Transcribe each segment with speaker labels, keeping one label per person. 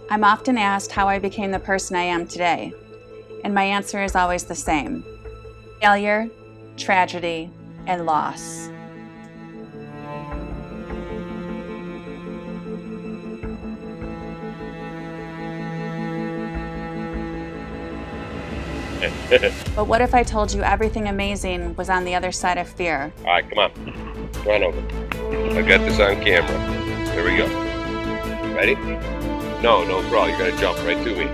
Speaker 1: I'm often asked how I became the person I am today, and my answer is always the same: failure, tragedy, and loss. But what if I told you everything amazing was on the other side of fear?
Speaker 2: All right, come on. Run over. I got this on camera. Here we go. Ready? No crawl. You gotta jump right to me.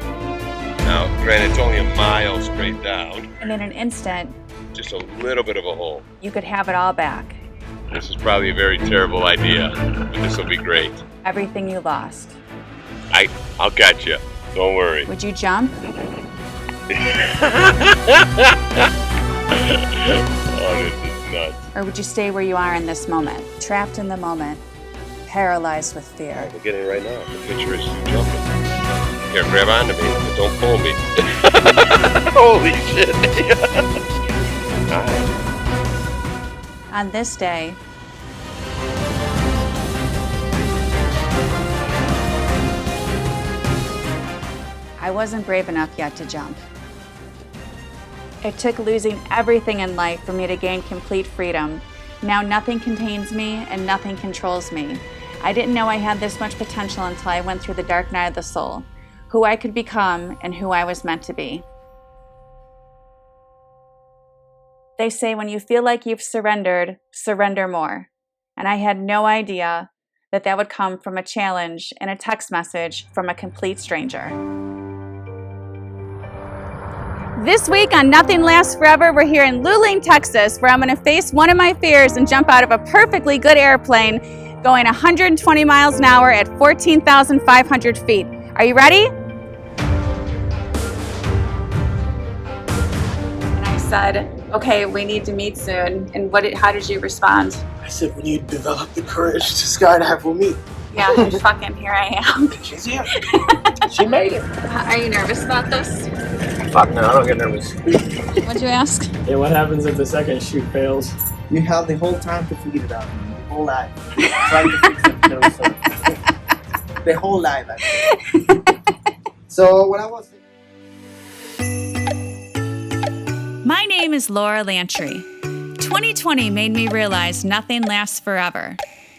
Speaker 2: Now, granted, it's only a mile straight down.
Speaker 1: And in an instant,
Speaker 2: Just a little bit of a hole.
Speaker 1: you could have it all back.
Speaker 2: This is probably a very terrible idea, but this will be great.
Speaker 1: Everything you lost.
Speaker 2: I'll catch you. Don't worry.
Speaker 1: Would you jump?
Speaker 2: Oh, this is nuts.
Speaker 1: Or would you stay where you are in this moment? Trapped in the moment, paralyzed with fear.
Speaker 2: We're getting it right now. The picture is you jumping. Here, grab onto me, but don't pull me. Holy shit. All right.
Speaker 1: On this day, I wasn't brave enough yet to jump. It took losing everything in life for me to gain complete freedom. Now nothing contains me and nothing controls me. I didn't know I had this much potential until I went through the dark night of the soul, who I could become and who I was meant to be. They say when you feel like you've surrendered, surrender more. And I had no idea that that would come from a challenge and a text message from a complete stranger. This week on Nothing Lasts Forever, we're here in Luling, Texas, where I'm going to face one of my fears and jump out of a perfectly good airplane going 120 miles an hour at 14,500 feet. Are you ready? And I said, okay, we need to meet soon. And how did you respond?
Speaker 3: I said, when you develop the courage to skydive with me.
Speaker 1: Yeah, fucking here I am.
Speaker 3: She's here. She made it.
Speaker 1: Are you nervous about this?
Speaker 3: Fuck no, I don't get nervous.
Speaker 1: What'd you ask?
Speaker 4: Yeah, what happens if the second shoot fails?
Speaker 3: You have the whole time to figure it out. The whole life. Trying to fix it. The whole life. So what I was
Speaker 1: My name is Laura Lantry. 2020 made me realize nothing lasts forever.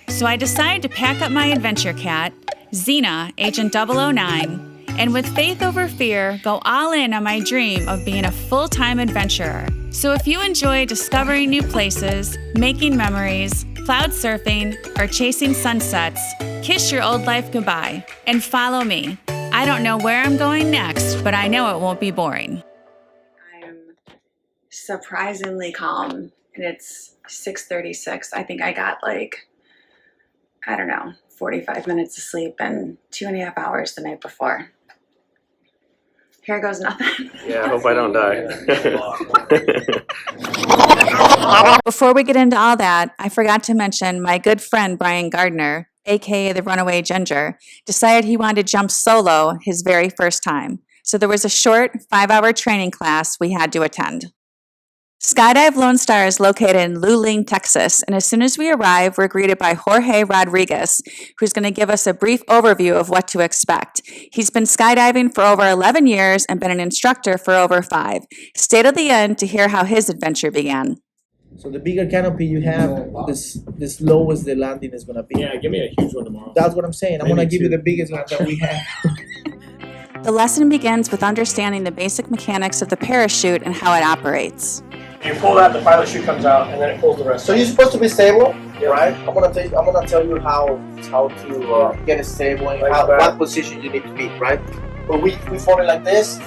Speaker 1: So I decided to pack up my adventure cat, Xena, Agent 009, and with faith over fear, go all in on my dream of being a full-time adventurer. So if you enjoy discovering new places, making memories, cloud surfing, or chasing sunsets, kiss your old life goodbye and follow me. I don't know where I'm going next, but I know it won't be boring. I'm surprisingly calm, and it's 6:36. I think I got 45 minutes of sleep and 2.5 hours the night before. Here goes nothing.
Speaker 4: Yeah, I hope I don't die.
Speaker 1: Before we get into all that, I forgot to mention my good friend Brian Gardner, aka the Runaway Ginger, decided he wanted to jump solo his very first time. So there was a short 5-hour training class we had to attend. Skydive Lonestar is located in Luling, Texas, and as soon as we arrive, we're greeted by Jorge Rodriguez, who's going to give us a brief overview of what to expect. He's been skydiving for over 11 years and been an instructor for over 5. Stay to the end to hear how his adventure began.
Speaker 3: So the bigger canopy you have, this lowest the landing is gonna be.
Speaker 4: Yeah, give me a huge one tomorrow.
Speaker 3: That's what I'm saying. I'm
Speaker 4: Maybe
Speaker 3: gonna give you
Speaker 4: two.
Speaker 3: the biggest one that we have.
Speaker 1: The lesson begins with understanding the basic mechanics of the parachute and how it operates.
Speaker 4: You pull that, the pilot chute comes out, and then it pulls the rest.
Speaker 3: So you're supposed to be stable,
Speaker 4: Yeah.
Speaker 3: right? I'm gonna tell you how to get it stable and what position you need to be, right? But we form it like this.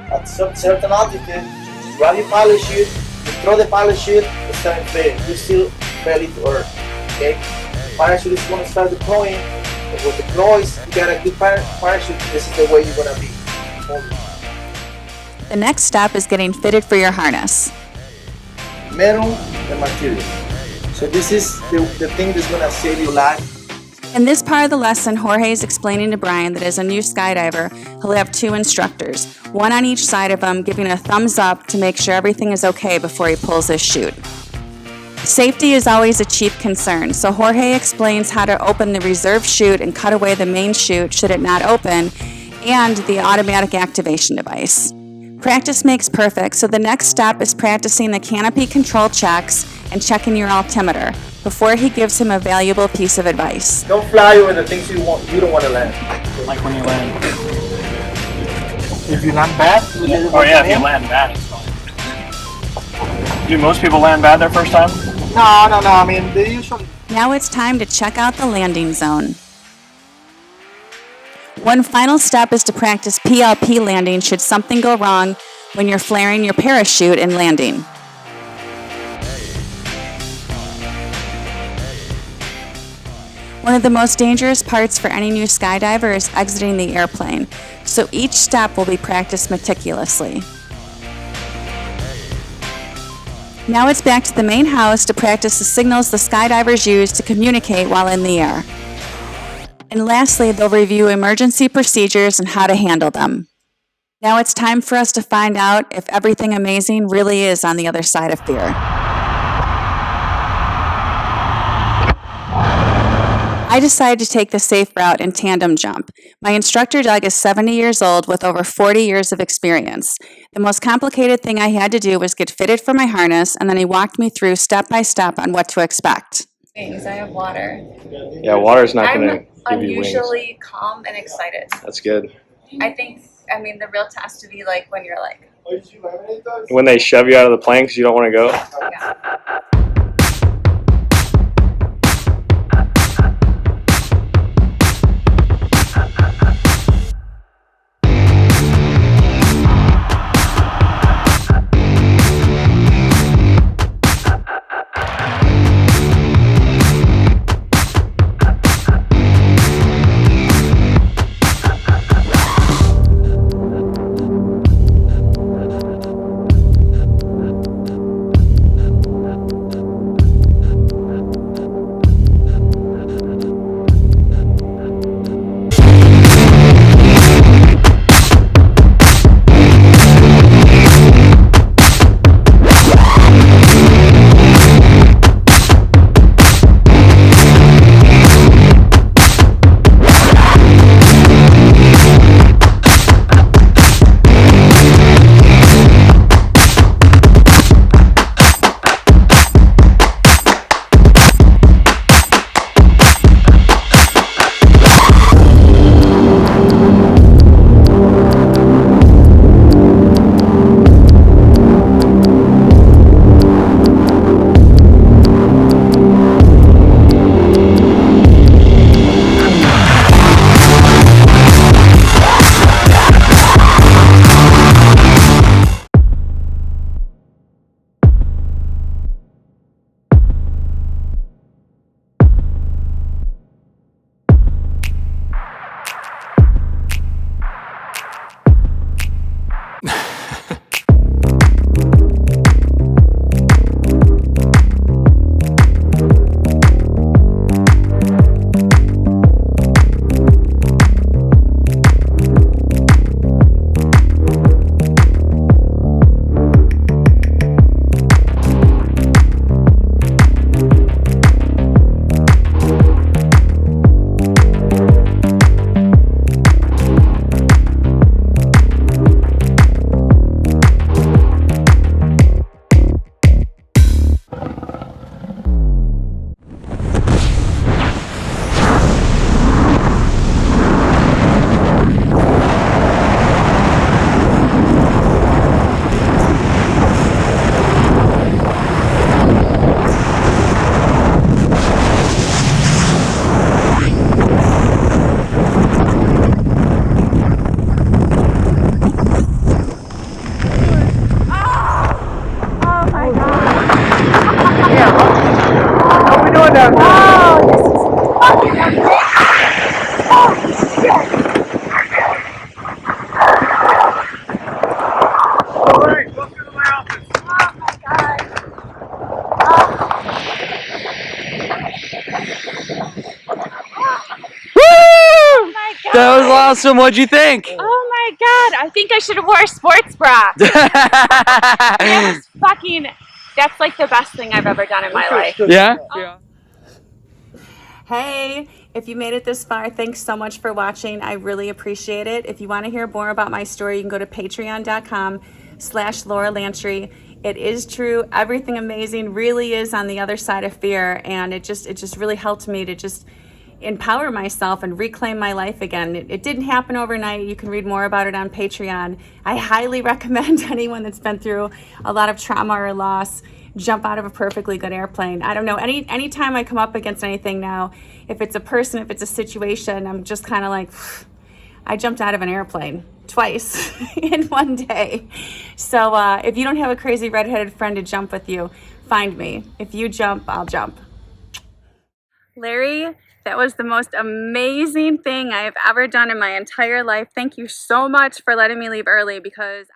Speaker 3: At some certain altitude, you grab your pilot chute, you throw the pilot chute, it's starting to fail. You still belly to earth, okay? Parachute is gonna start deploying, and when it deploys, you got a good parachute. This is the way you're gonna be.
Speaker 1: The next step is getting fitted for your harness.
Speaker 3: Metal and material. So this is the thing that's gonna save your life.
Speaker 1: In this part of the lesson, Jorge is explaining to Brian that as a new skydiver, he'll have 2 instructors, one on each side of him, giving a thumbs up to make sure everything is okay before he pulls his chute. Safety is always a chief concern, so Jorge explains how to open the reserve chute and cut away the main chute should it not open, and the automatic activation device. Practice makes perfect, so the next step is practicing the canopy control checks and checking your altimeter before he gives him a valuable piece of advice.
Speaker 3: Don't fly over the things you don't want to land.
Speaker 4: Like when you land.
Speaker 3: If you land bad,
Speaker 4: Oh yeah, if you land bad, it's fine. Do most people land bad their first time?
Speaker 3: No. I mean, they usually.
Speaker 1: Now it's time to check out the landing zone. One final step is to practice PLP landing should something go wrong when you're flaring your parachute and landing. One of the most dangerous parts for any new skydiver is exiting the airplane, so each step will be practiced meticulously. Now it's back to the main house to practice the signals the skydivers use to communicate while in the air. And lastly, they'll review emergency procedures and how to handle them. Now it's time for us to find out if everything amazing really is on the other side of fear. I decided to take the safe route and tandem jump. My instructor, Doug, is 70 years old with over 40 years of experience. The most complicated thing I had to do was get fitted for my harness, and then he walked me through step by step on what to expect.
Speaker 5: Wings. I have water.
Speaker 4: Yeah, water's not going to
Speaker 5: I'm
Speaker 4: give you wings.
Speaker 5: unusually calm and excited.
Speaker 4: That's good.
Speaker 5: I mean, the real test to be like when you're like,
Speaker 4: When they shove you out of the plane because you don't want to go.
Speaker 5: yeah.
Speaker 6: That was awesome. What'd you think?
Speaker 1: Oh my god, I think I should have wore a sports bra. That was fucking, that's like the best thing I've ever done in my life.
Speaker 6: Yeah?
Speaker 1: Hey, If you made it this far, thanks so much for watching. I really appreciate it. If you want to hear more about my story, you can go to patreon.com/Laura Lantry. It is true. Everything amazing really is on the other side of fear. And it just really helped me to just empower myself and reclaim my life again. It didn't happen overnight. You can read more about it on Patreon. I highly recommend anyone that's been through a lot of trauma or loss jump out of a perfectly good airplane. I don't know, anytime I come up against anything now, if it's a person, if it's a situation, I'm just kind of like, I jumped out of an airplane twice in one day. So if you don't have a crazy redheaded friend to jump with you, find me. If you jump, I'll jump. Larry, that was the most amazing thing I've ever done in my entire life. Thank you so much for letting me leave early because...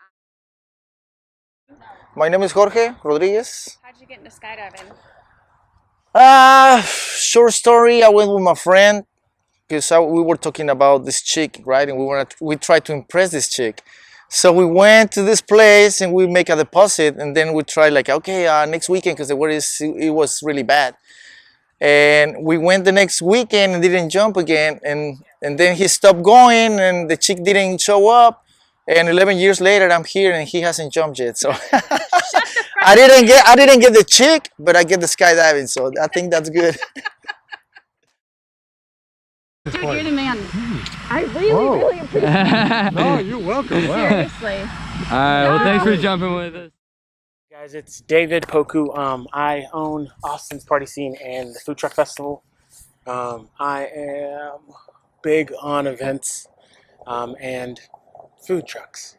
Speaker 3: My name is Jorge Rodriguez.
Speaker 1: How'd you get into skydiving?
Speaker 3: Short story, I went with my friend because we were talking about this chick, right? And we tried to impress this chick. So we went to this place and we make a deposit and then we tried like, okay, next weekend, because the weather it was really bad. And we went the next weekend and didn't jump again. And then he stopped going and the chick didn't show up. And 11 years later, I'm here and he hasn't jumped yet. So I didn't get the chick, but I get the skydiving. So I think that's good.
Speaker 1: Dude, you're the man. I really appreciate it.
Speaker 7: No, you're welcome. Wow.
Speaker 1: Seriously.
Speaker 6: All right, well, thanks for jumping with us.
Speaker 7: Guys, it's David Poku. I own Austin's Party Scene and the Food Truck Festival. I am big on events and food trucks.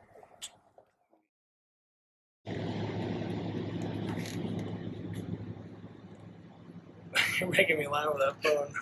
Speaker 7: You're making me laugh with that phone.